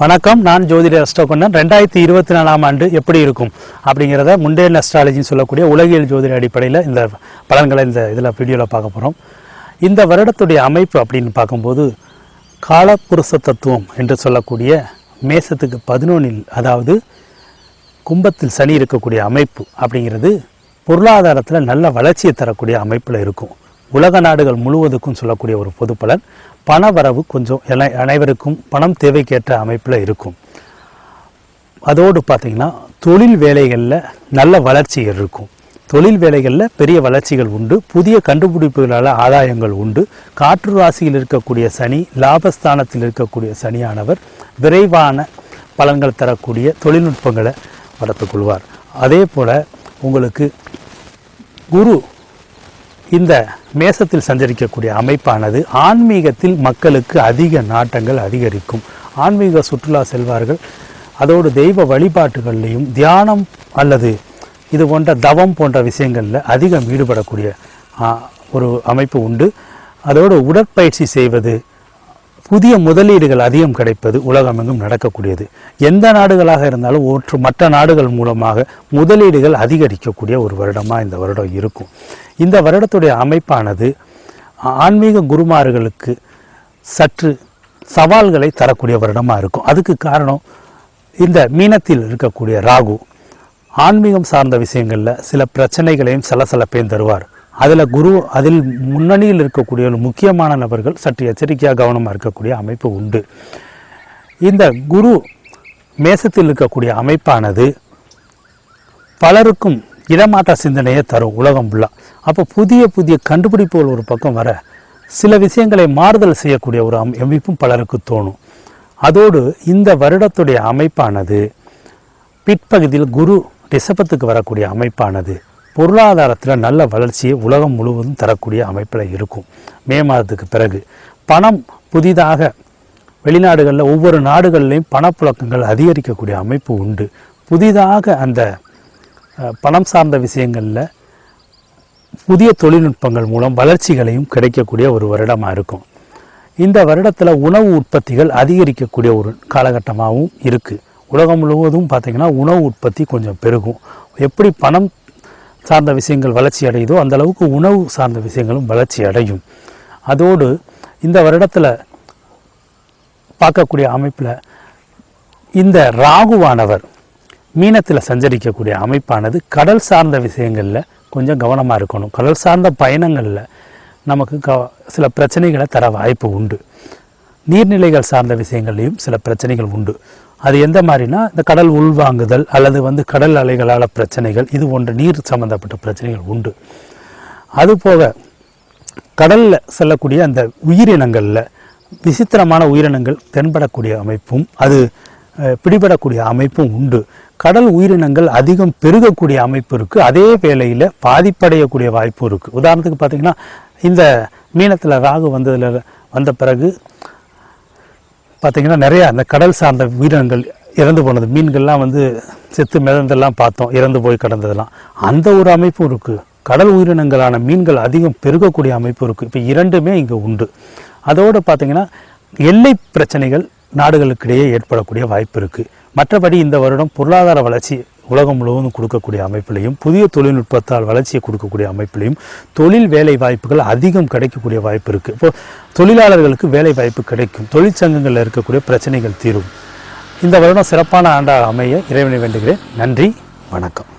வணக்கம், நான் ஜோதிடர் அஸ்டோகண்ணன். 2024ஆம் ஆண்டு எப்படி இருக்கும் அப்படிங்கிறத முண்டேன் அஸ்ட்ராலஜின்னு சொல்லக்கூடிய உலகியல் ஜோதிட அடிப்படையில் இந்த பலன்களை இந்த வீடியோவில் பார்க்க போகிறோம். இந்த வருடத்துடைய அமைப்பு அப்படின்னு பார்க்கும்போது காலப்புருஷ தத்துவம் என்று சொல்லக்கூடிய மேசத்துக்கு 11 அதாவது கும்பத்தில் சனி இருக்கக்கூடிய அமைப்பு அப்படிங்கிறது பொருளாதாரத்தில் நல்ல வளர்ச்சியை தரக்கூடிய அமைப்பில் இருக்கும். உலக நாடுகள் முழுவதுக்கும் சொல்லக்கூடிய ஒரு பொது பலன். பண வரவு கொஞ்சம் அனைவருக்கும் பணம் தேவைக்கேற்ற அமைப்பில் இருக்கும். அதோடு பார்த்திங்கன்னா தொழில் வேலைகளில் நல்ல வளர்ச்சிகள் இருக்கும். தொழில் வேலைகளில் பெரிய வளர்ச்சிகள் உண்டு. புதிய கண்டுபிடிப்புகளால் ஆதாயங்கள் உண்டு. காற்று ராசியில் இருக்கக்கூடிய சனி, லாபஸ்தானத்தில் இருக்கக்கூடிய சனியானவர் விரைவான பலன்கள் தரக்கூடிய தொழில்நுட்பங்களை வளர்த்துக்கொள்வார். அதே போல் உங்களுக்கு குரு இந்த மேசத்தில் சஞ்சரிக்கக்கூடிய அமைப்பானது ஆன்மீகத்தில் மக்களுக்கு அதிக நாட்டங்கள் அதிகரிக்கும். ஆன்மீக சுற்றுலா செல்வார்கள். அதோடு தெய்வ வழிபாட்டுகள்லையும் தியானம் அல்லது இது போன்ற தவம் போன்ற விஷயங்களில் அதிகம் ஈடுபடக்கூடிய ஒரு அமைப்பு உண்டு. அதோடு உடற்பயிற்சி செய்வது, புதிய முதலீடுகள் அதிகம் கிடைப்பது உலகமெங்கும் நடக்கக்கூடியது. எந்த நாடுகளாக இருந்தாலும் மற்ற நாடுகள் மூலமாக முதலீடுகள் அதிகரிக்கக்கூடிய ஒரு வருடமாக இந்த வருடம் இருக்கும். இந்த வருடத்துடைய அமைப்பானது ஆன்மீக குருமார்களுக்கு சற்று சவால்களை தரக்கூடிய வருடமாக இருக்கும். அதுக்கு காரணம் இந்த மீனத்தில் இருக்கக்கூடிய ராகு ஆன்மீகம் சார்ந்த விஷயங்களில் சில பிரச்சனைகளையும் சலசலப்பையும் தருவார். அதில் முன்னணியில் இருக்கக்கூடிய முக்கியமான நபர்கள் சற்று எச்சரிக்கையாக கவனமாக இருக்கக்கூடிய அமைப்பு உண்டு. இந்த குரு மேசத்தில் இருக்கக்கூடிய அமைப்பானது பலருக்கும் இடமாற்ற சிந்தனையை தரும் உலகம் ஃபுல்லாக. அப்போ புதிய புதிய கண்டுபிடிப்புகள் ஒரு பக்கம் வர சில விஷயங்களை மாறுதல் செய்யக்கூடிய ஒரு அமைப்பும் பலருக்கு தோணும். அதோடு இந்த வருடத்துடைய அமைப்பானது பிற்பகுதியில் குரு ரிஷபத்துக்கு வரக்கூடிய அமைப்பானது பொருளாதாரத்தில் நல்ல வளர்ச்சியை உலகம் முழுவதும் தரக்கூடிய அமைப்பில் இருக்கும். மே மாதத்துக்கு பிறகு பணம் புதிதாக வெளிநாடுகளில் ஒவ்வொரு நாடுகள்லையும் பணப்புழக்கங்கள் அதிகரிக்கக்கூடிய அமைப்பு உண்டு. புதிதாக அந்த பணம் சார்ந்த விஷயங்களில் புதிய தொழில்நுட்பங்கள் மூலம் வளர்ச்சிகளையும் கிடைக்கக்கூடிய ஒரு வருடமாக இருக்கும். இந்த வருடத்தில் உணவு உற்பத்திகள் அதிகரிக்கக்கூடிய ஒரு காலகட்டமாகவும் இருக்குது. உலகம் முழுவதும் பார்த்திங்கன்னா உணவு உற்பத்தி கொஞ்சம் பெருகும். எப்படி பணம் சார்ந்த விஷயங்கள் வளர்ச்சி அடையுதோ அந்த அளவுக்கு உணவு சார்ந்த விஷயங்களும் வளர்ச்சி அடையும். அதோடு இந்த வருடத்தில் பார்க்கக்கூடிய அமைப்பில் இந்த ராகுவானவர் மீனத்தில் சஞ்சரிக்கக்கூடிய அமைப்பானது கடல் சார்ந்த விஷயங்களில் கொஞ்சம் கவனமாக இருக்கணும். கடல் சார்ந்த பயணங்களில் நமக்கு சில பிரச்சனைகளை தர வாய்ப்பு உண்டு. நீர்நிலைகள் சார்ந்த விஷயங்கள்லையும் சில பிரச்சனைகள் உண்டு. அது எந்த மாதிரினா இந்த கடல் உள்வாங்குதல் அல்லது கடல் அலைகளால் பிரச்சனைகள், இது போன்ற நீர் சம்பந்தப்பட்ட பிரச்சனைகள் உண்டு. அதுபோக கடலில் செல்லக்கூடிய அந்த உயிரினங்களில் விசித்திரமான உயிரினங்கள் தென்படக்கூடிய அமைப்பும் அது பிடிபடக்கூடிய அமைப்பும் உண்டு. கடல் உயிரினங்கள் அதிகம் பெருகக்கூடிய அமைப்பு இருக்குது. அதே வேளையில் பாதிப்படையக்கூடிய வாய்ப்பு இருக்குது. உதாரணத்துக்கு பார்த்திங்கன்னா இந்த மீனத்தில் ராகு வந்த பிறகு பார்த்திங்கன்னா நிறையா அந்த கடல் சார்ந்த உயிரினங்கள் இறந்து போனது, மீன்கள்லாம் செத்து மிதந்தெல்லாம் பார்த்தோம், இறந்து போய் கிடந்ததெல்லாம், அந்த ஒரு அமைப்பும் இருக்குது. கடல் உயிரினங்களான மீன்கள் அதிகம் பெருகக்கூடிய அமைப்பு இருக்குது. இப்போ இரண்டுமே இங்கே உண்டு. அதோடு பார்த்திங்கன்னா எல்லை பிரச்சனைகள் நாடுகளுக்கிடையே ஏற்படக்கூடிய வாய்ப்பு இருக்குது. மற்றபடி இந்த வருடம் பொருளாதார வளர்ச்சி உலகம் முழுவதும் கொடுக்கக்கூடிய அமைப்பிலையும் புதிய தொழில்நுட்பத்தால் வளர்ச்சியை கொடுக்கக்கூடிய அமைப்பிலையும் தொழில் வேலை வாய்ப்புகள் அதிகம் கிடைக்கக்கூடிய வாய்ப்பு இருக்குது. இப்போது தொழிலாளர்களுக்கு வேலை வாய்ப்பு கிடைக்கும். தொழிற்சங்கங்களில் இருக்கக்கூடிய பிரச்சனைகள் தீரும். இந்த வருடம் சிறப்பான ஆண்டாக அமைய இறைவனை வேண்டுகிறேன். நன்றி, வணக்கம்.